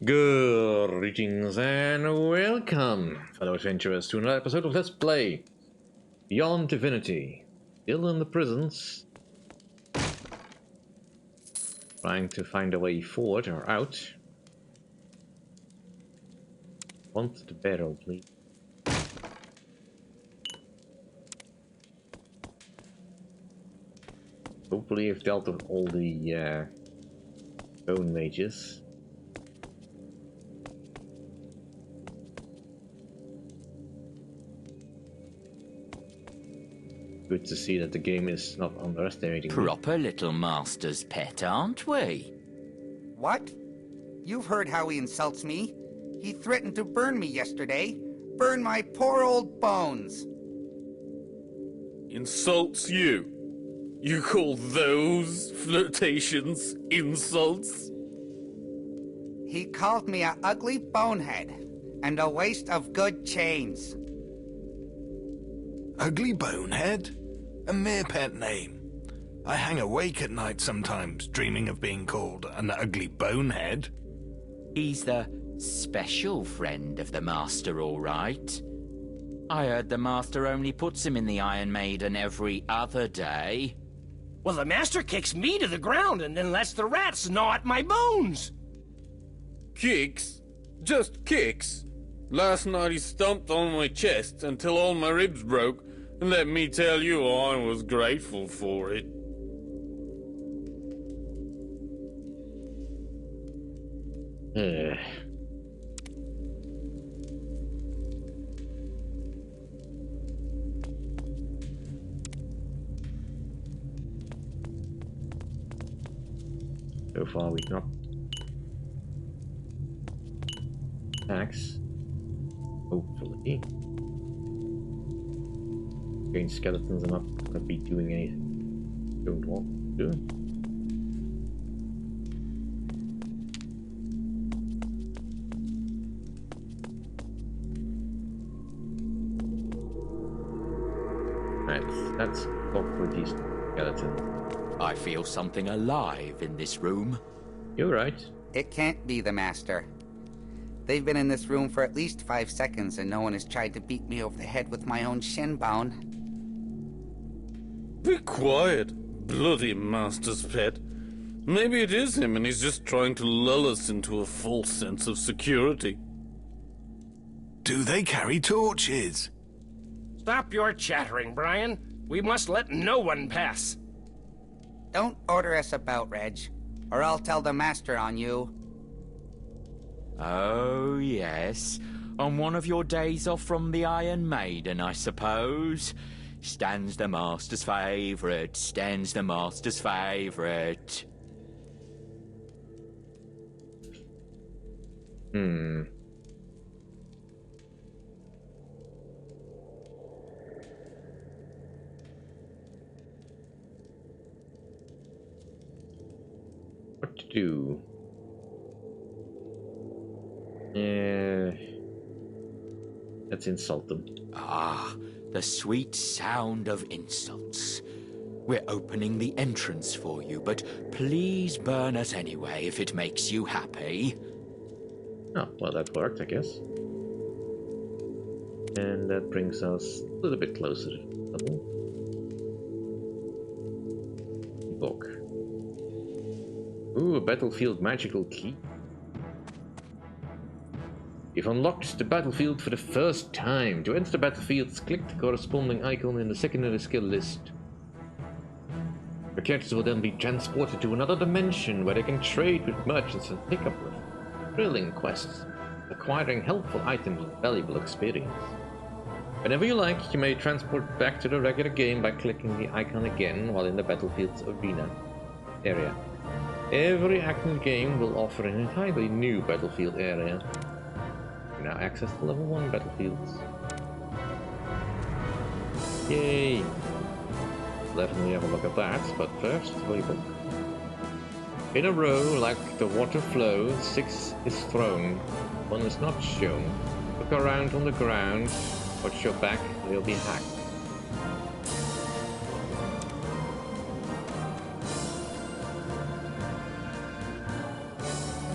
Greetings and welcome, fellow adventurers, to another episode of Let's Play Beyond Divinity. Still in the prisons, trying to find a way forward or out. Want the barrel, please. Hopefully I've dealt with all the bone mages. Good to see that the game is not underestimating me. Proper little master's pet, aren't we? What? You've heard how he insults me. He threatened to burn me yesterday. Burn my poor old bones. Insults you? You call those flirtations insults? He called me a ugly bonehead and a waste of good chains. Ugly bonehead? A mere pet name. I hang awake at night sometimes, dreaming of being called an ugly bonehead. He's the special friend of the master, all right. I heard the master only puts him in the Iron Maiden every other day. Well, the master kicks me to the ground and then lets the rats gnaw at my bones. Kicks? Just kicks? Last night he stomped on my chest until all my ribs broke, and let me tell you, I was grateful for it. So far we've not attacks. Hopefully. Against skeletons are not gonna be doing anything don't want to do. Right, let's talk with these skeletons. I feel something alive in this room. You're right. It can't be the master. They've been in this room for at least 5 seconds and no one has tried to beat me over the head with my own shin bone. Be quiet, bloody master's pet. Maybe it is him and he's just trying to lull us into a false sense of security. Do they carry torches? Stop your chattering, Brian. We must let no one pass. Don't order us about, Reg, or I'll tell the master on you. Oh, yes. On one of your days off from the Iron Maiden, I suppose. Stan's the master's favourite. Stan's the master's favourite. What to do? Let's insult them. Ah, the sweet sound of insults. We're opening the entrance for you, but please burn us anyway if it makes you happy. Oh, well, that worked, I guess. And that brings us a little bit closer to the level. Book. Ooh, a battlefield magical key. You've unlocked the battlefield for the first time. To enter the battlefield, click the corresponding icon in the secondary skill list. Your characters will then be transported to another dimension where they can trade with merchants and pick up thrilling quests, acquiring helpful items and valuable experience. Whenever you like, you may transport back to the regular game by clicking the icon again while in the battlefield's arena area. Every active game will offer an entirely new battlefield area. You now access the level 1 battlefields. Yay! Definitely have a look at that, but first, volleybook. In a row, like the water flows, 6 is thrown, 1 is not shown. Look around on the ground, watch your back, they'll be hacked.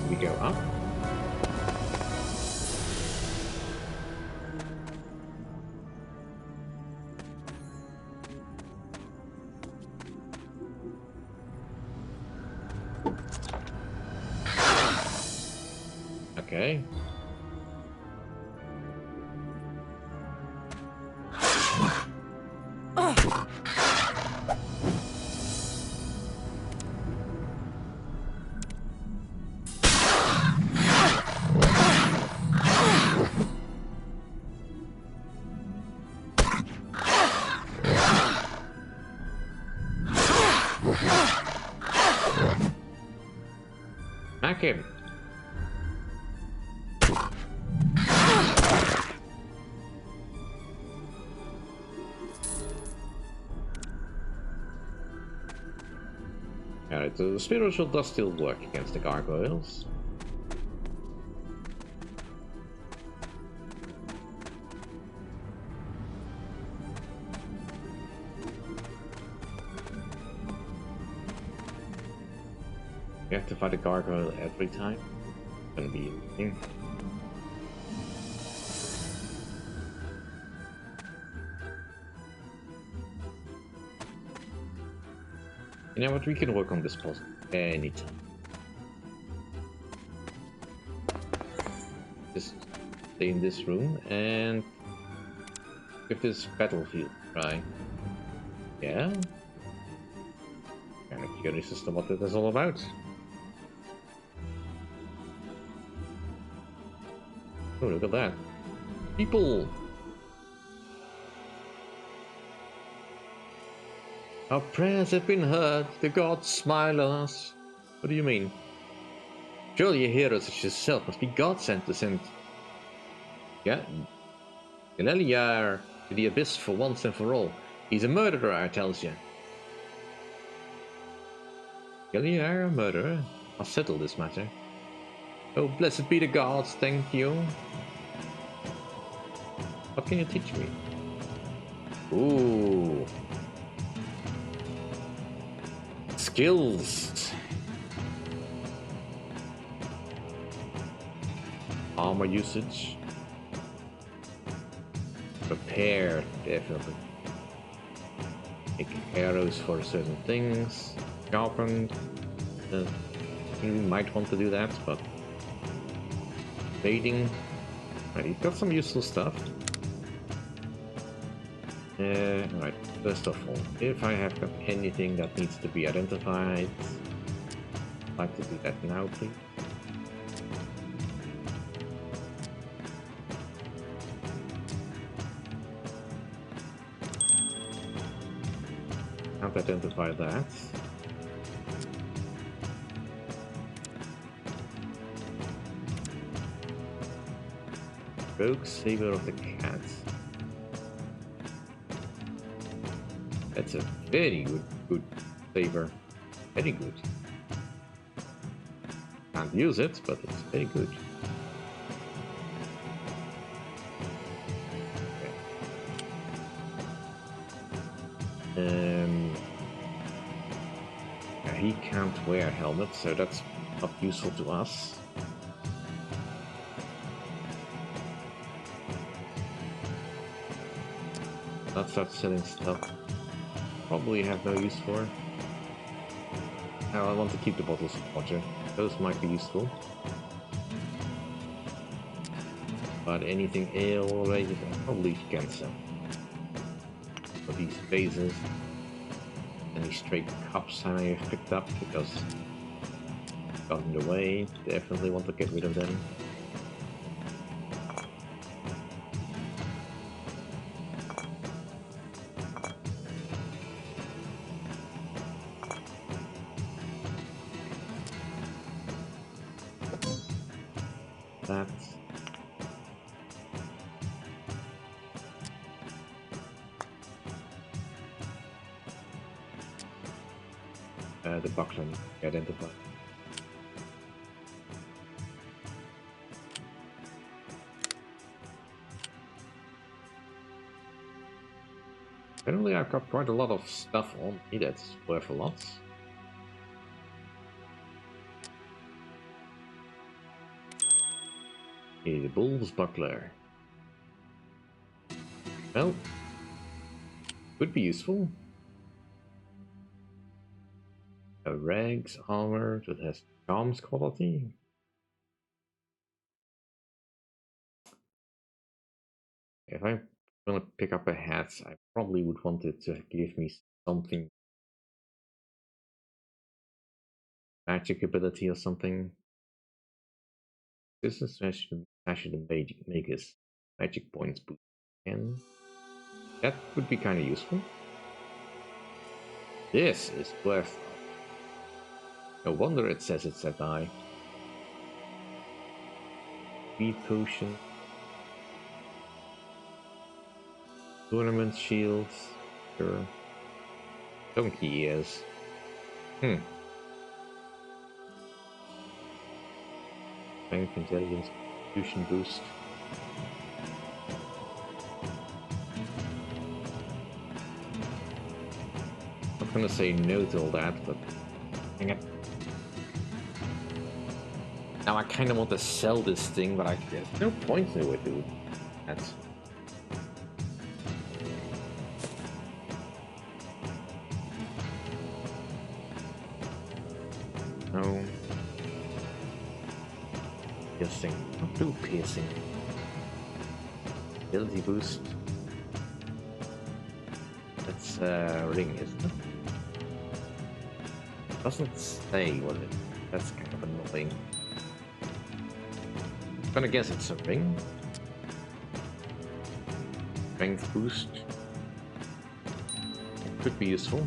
We go up. Okay. Smack him. Alright, the spiritual does still work against the gargoyles. You have to fight a gargoyle every time. Gonna be interesting. You know what? We can work on this puzzle anytime. Just stay in this room and give this battlefield a try. Yeah? Kind of curious as to what it is all about. Oh, look at that. People! Our prayers have been heard. The gods smile on us. What do you mean? Surely a hero such as yourself must be God sent to send. Yeah. Larian to the abyss for once and for all. He's a murderer, I tells you. Larian, a murderer? I'll settle this matter. Oh, blessed be the gods, thank you. What can you teach me? Ooh. Skills. Armor usage. Prepare, definitely. Make arrows for certain things. Sharpen. You might want to do that, but baiting. Right, you've got some useful stuff. Alright, first of all, if I have got anything that needs to be identified, I'd like to do that now, please. Can't identify that. Rogue Saber of the Cat. That's a very good saber. Very good. Can't use it, but it's very good. Okay. Yeah, he can't wear a helmet, so that's not useful to us. Let's start selling stuff. Probably have no use for. Now I want to keep the bottles of water. Those might be useful. But anything ale related, I probably can sell. For these vases. Any stray cups I may have picked up because got in the way. Definitely want to get rid of them. That. The buckler identified. Apparently I've got quite a lot of stuff on me that's worth a lot. Okay, the bull's buckler. Well, could be useful. A rags armor that has charms quality. If I'm gonna pick up a hat, I probably would want it to give me something. Magic ability or something. This is actually make his magic points boost. And that would be kind of useful. This is worth. No wonder it says it's at eye. Speed potion. Tournament shields. Sure. Donkey ears. Strength, intelligence, constitution boost. I'm not gonna say no to all that, but hang it. Now I kind of want to sell this thing, but there's no point in it, dude. That's. No. Piercing. Don't do piercing. Ability boost. That's ring, isn't it? Doesn't say what it is. That's kind of annoying. I'm gonna guess it's a ring. Strength boost. It could be useful.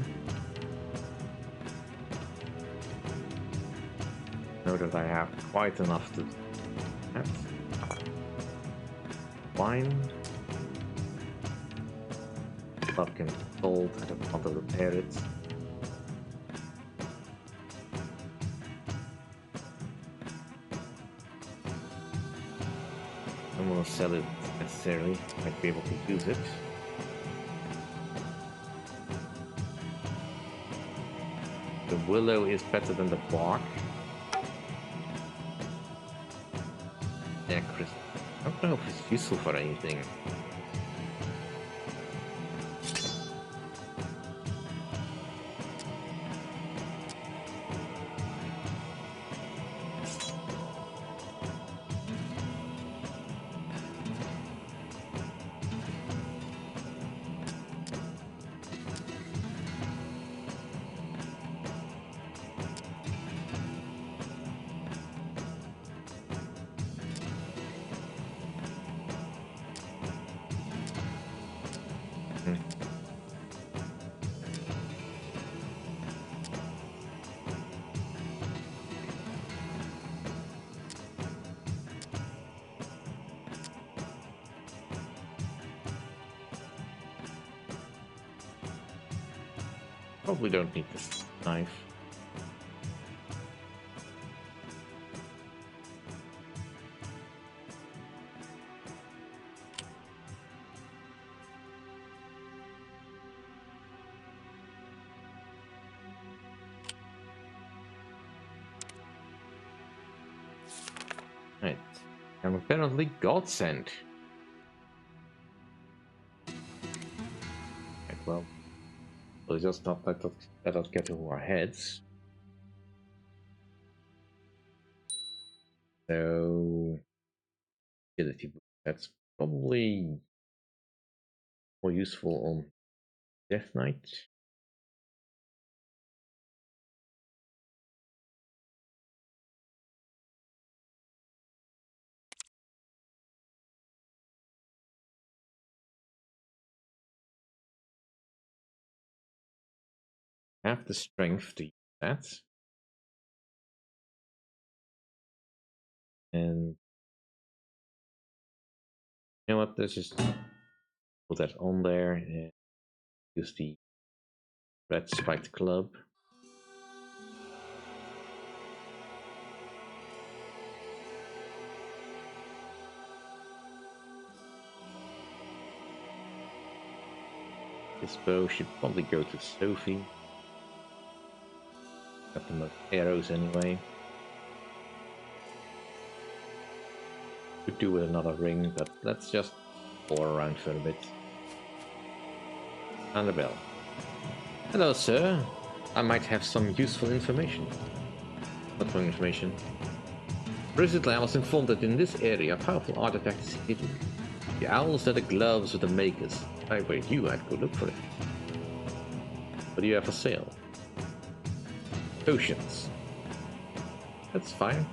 Know that I have quite enough to have. Wine. Blood can fold. I don't want to repair it. I'm gonna sell it necessarily. Might be able to use it. The willow is better than the bark. Yeah, Chris. I don't know if it's useful for anything. Probably don't need this knife. Right. I'm apparently God sent. Right, well. We'll just not let us get to our heads. So, ability boost. That's probably more useful on Death Knight. Have the strength to use that. And you know what, let's just put that on there and use the red spiked club. This bow should probably go to Sophie. Got the most arrows anyway. Could do with another ring, but let's just bore around for a bit. And a bell. Hello, sir. I might have some useful information. What for information? Recently, I was informed that in this area, a powerful artifact is hidden. The owls are the gloves with the makers. Wait, you had to go look for it. What do you have for sale? Potions. That's fine.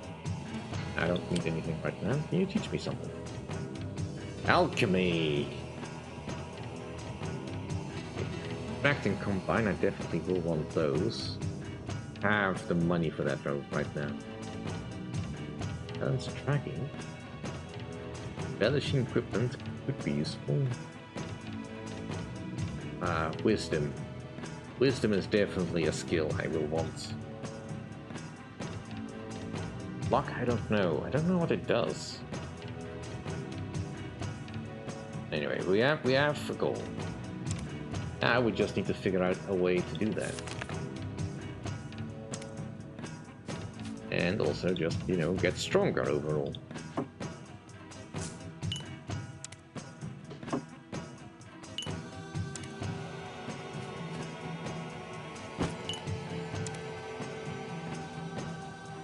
I don't need anything right now. Can you teach me something? Alchemy! Fact and Combine, I definitely will want those. Have the money for that right now. Balance tracking. Embellishing equipment could be useful. Wisdom. Wisdom is definitely a skill I will want. Luck, I don't know. I don't know what it does. Anyway, we have a goal. Now we just need to figure out a way to do that. And also just, you know, get stronger overall.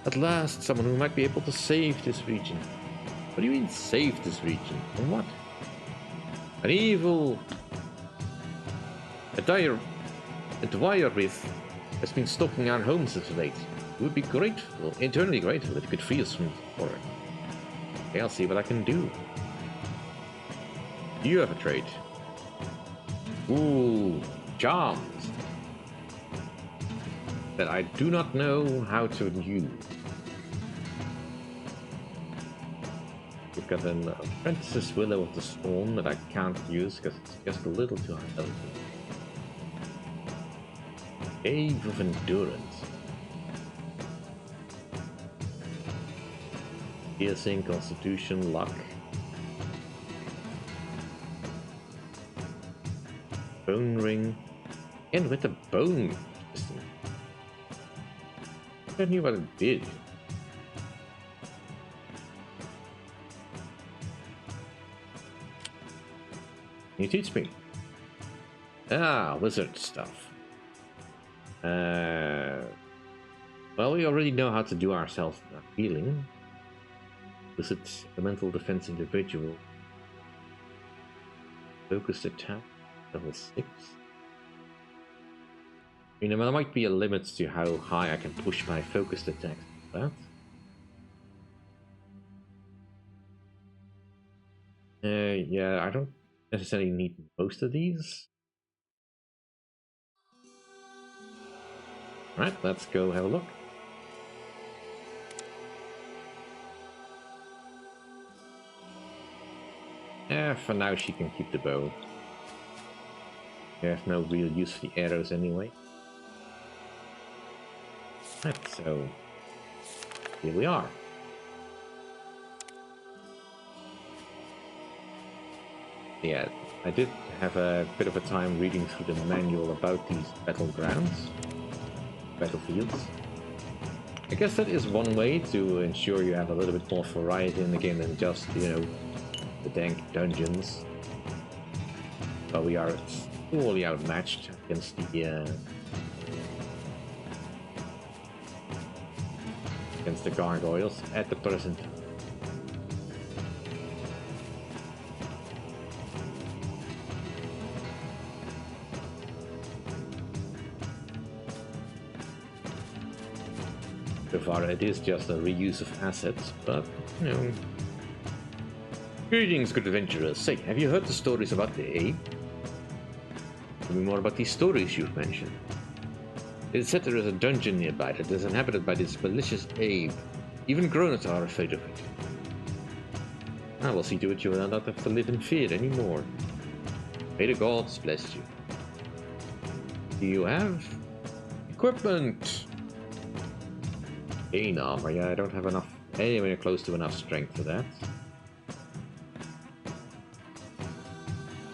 At last, someone who might be able to save this region. What do you mean, save this region? From what? An evil... A Dwyerith has been stalking our homes as of late. We would be grateful, eternally grateful, if you could free us from horror. Okay, I'll see what I can do. You have a trade. Ooh, charms. That I do not know how to use. We've got an Apprentice's Willow of the Storm that I can't use because it's just a little too high level. Cave of Endurance. Piercing, Constitution, Luck. Bone Ring. And with the bone system. I knew what it did. Can you teach me? Ah, wizard stuff. Well, we already know how to do ourselves healing. Wizard Elemental Defense Individual. Focused attack, level 6. I mean, there might be a limit to how high I can push my focused attacks. That. Yeah, I don't necessarily need most of these. Right, let's go have a look. For now she can keep the bow. We have no real use for the arrows anyway. Right, so here we are. Yeah, I did have a bit of a time reading through the manual about these battlegrounds. Battlefields. I guess that is one way to ensure you have a little bit more variety in the game than just, you know, the dank dungeons. But we are fully outmatched against the gargoyles at the present time. So far it is just a reuse of assets, but, you know... Greetings, good adventurers. Say, have you heard the stories about the ape? Tell me more about these stories you've mentioned. It is said there is a dungeon nearby that is inhabited by this malicious ape. Even grown-ups are afraid of it. I will see to it you will not have to live in fear anymore. May the gods bless you. Do you have... equipment? Gain armor, yeah, I don't have enough, anywhere close to enough strength for that.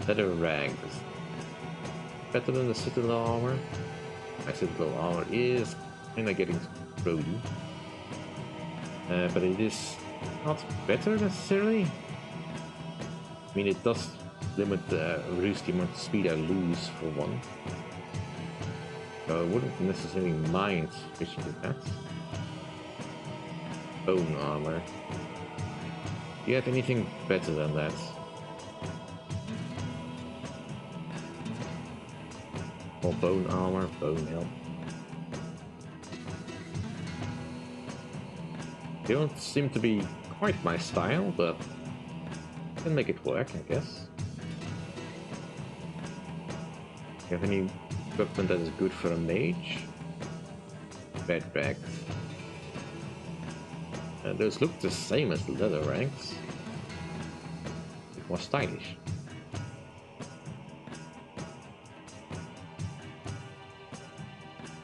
Better rags. Better than the citadel armor. My citadel armor is kinda getting grody. But it is not better necessarily. I mean, it does limit reduce the amount of speed I lose for one. So I wouldn't necessarily mind switching to that. Bone armor. Do you have anything better than that? Or bone armor, bone helm. They don't seem to be quite my style, but I can make it work, I guess. Do you have any equipment that is good for a mage? Bed bags. Those look the same as the leather ranks. More stylish.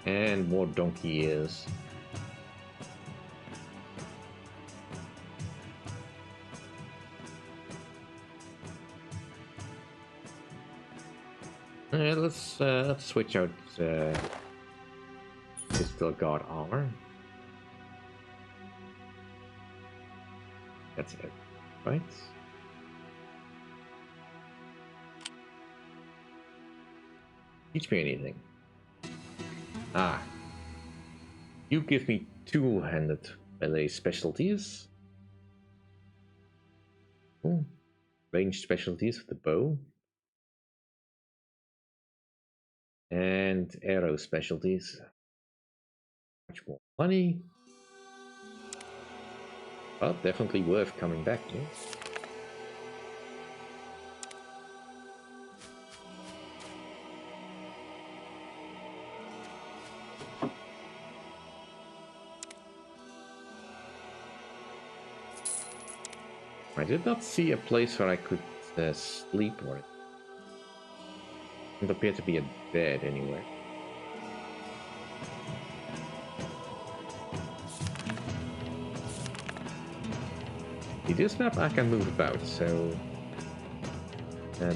And more donkey ears. Let's switch out Crystal Guard armor. That's it, right? Teach me anything. Ah. You give me two-handed melee specialties. Ooh. Ranged specialties with the bow. And arrow specialties. Much more money. But definitely worth coming back to. I did not see a place where I could sleep or it didn't appear to be a bed anywhere. In this map I can move about, so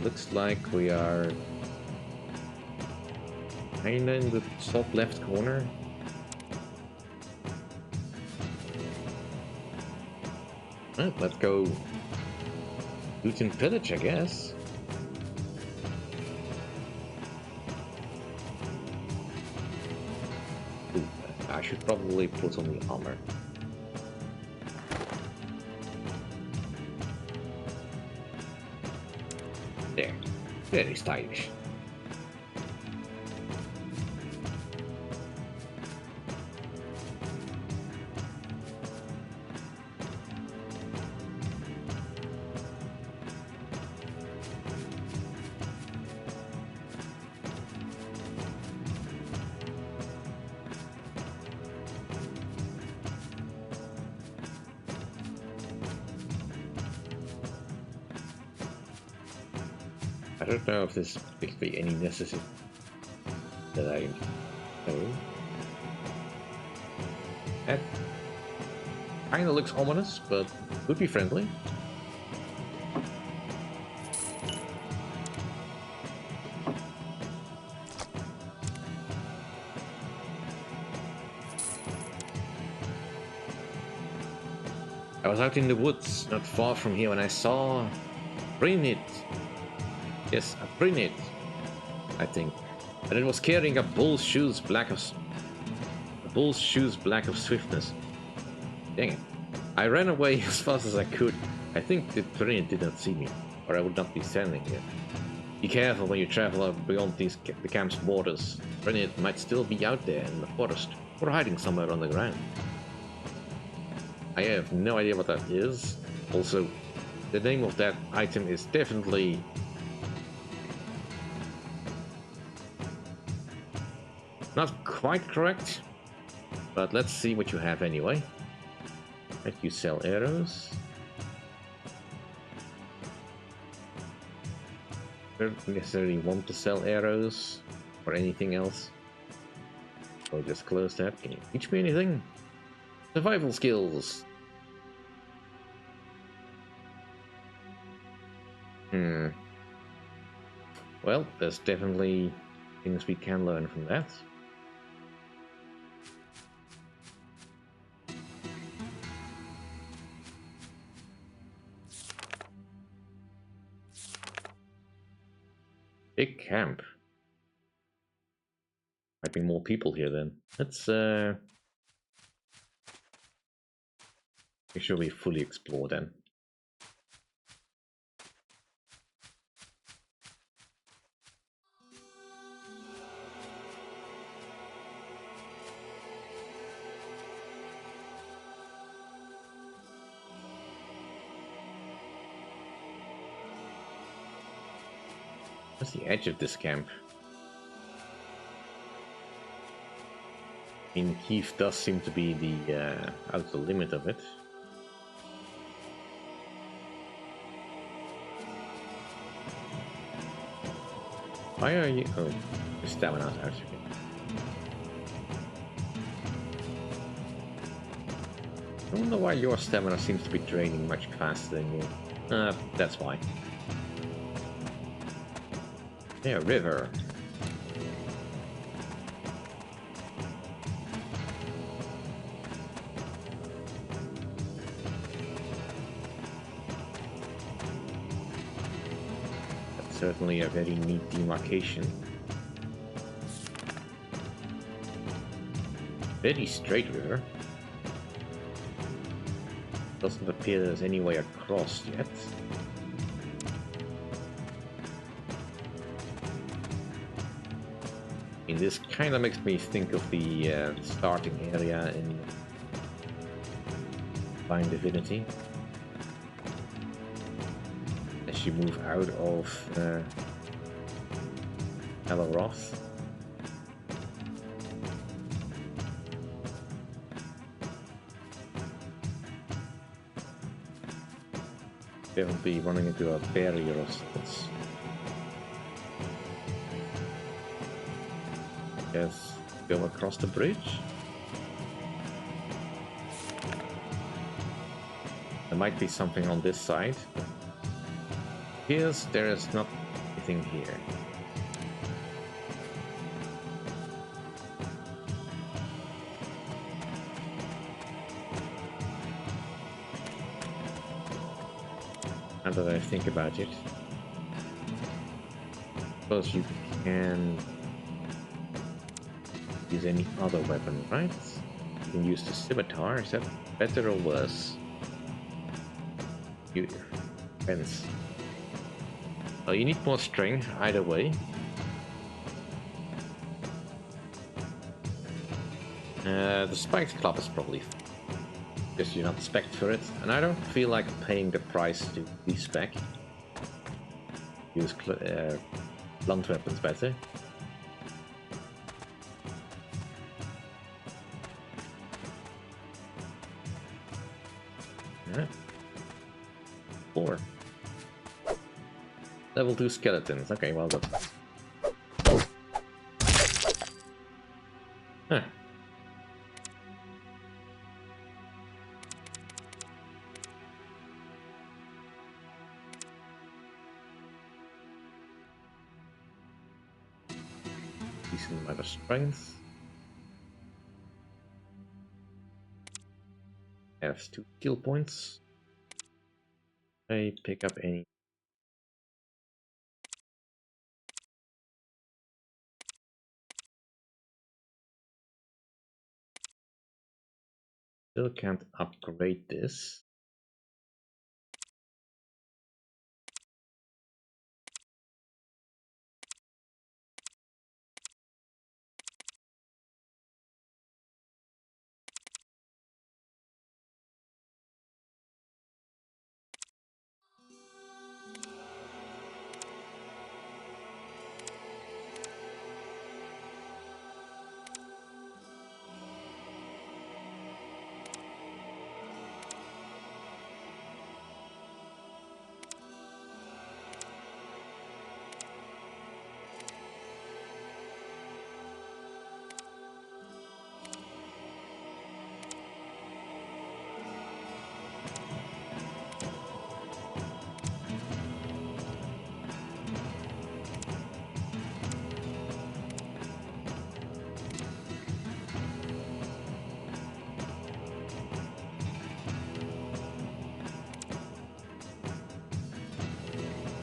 looks like we are kinda in the top left corner. Well, let's go loot and pillage, I guess. Ooh, I should probably put on the armor. There, very stylish. I don't know if there's particularly any necessity that I know. That kinda looks ominous, but could be friendly. I was out in the woods, not far from here, when I saw Brinit. Yes, a Brinit, I think. And it was carrying a bull's shoes black of swiftness. Dang it. I ran away as fast as I could. I think the Brinit did not see me, or I would not be standing here. Be careful when you travel out beyond the camp's borders. Brinit might still be out there in the forest, or hiding somewhere on the ground. I have no idea what that is. Also, the name of that item is definitely not quite correct, but let's see what you have anyway. Right, you sell arrows. Don't necessarily want to sell arrows or anything else. I'll just close that. Can you teach me anything? Survival skills. Well, there's definitely things we can learn from that. Big camp. Might be more people here then. Let's make sure we fully explore then. What's the edge of this camp? I mean, Kiev does seem to be the outer limit of it. Why are you? Oh, your stamina's out. Okay. I don't know why your stamina seems to be draining much faster than you. That's why. Yeah, river. That's certainly a very neat demarcation. Very straight river. Doesn't appear there's any way across yet. I mean, this kind of makes me think of the starting area in Divine Divinity. As you move out of Eloroth. Definitely running into a barrier of sorts. Yes, go across the bridge. There might be something on this side. Yes, there is not anything here. Now that I think about it, suppose you can use any other weapon, right? You can use the scimitar. Is that better or worse? Depends. Well, you need more string either way. The spiked club is probably because you're not spec'd for it, and I don't feel like paying the price to be spec. Use blunt weapons better. Yeah. 4. Level 2 skeletons. Okay, well done. Huh. Decent amount of strength. Have 2 skill points. I pick up any. Still can't upgrade this.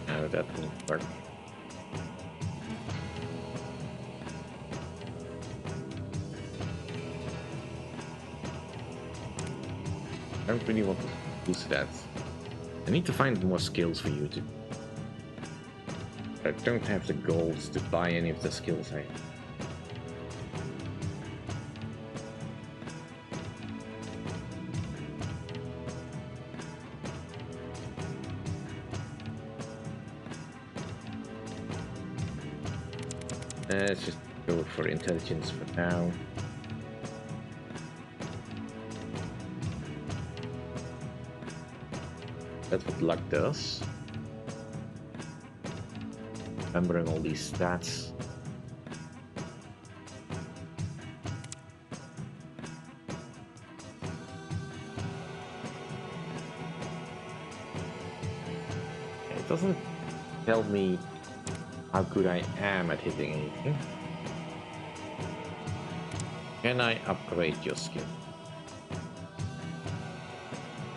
No, that won't work. I don't really want to use that. I need to find more skills for you to. I don't have the gold to buy any of the skills I have. Let's just go for intelligence for now. That's what luck does. Remembering all these stats. It doesn't tell me how good I am at hitting anything. Can I upgrade your skill?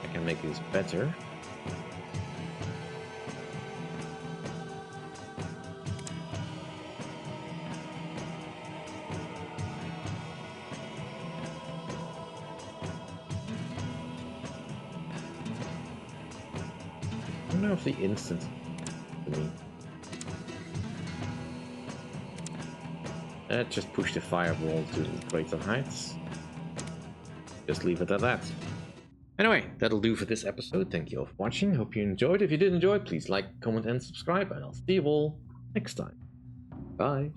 I can make this better. I don't know if the instant for me. Just push the fireball to greater heights. Just leave it at that. Anyway, that'll do for this episode. Thank you all for watching. Hope you enjoyed. If you did enjoy, please like, comment, and subscribe, and I'll see you all next time. Bye.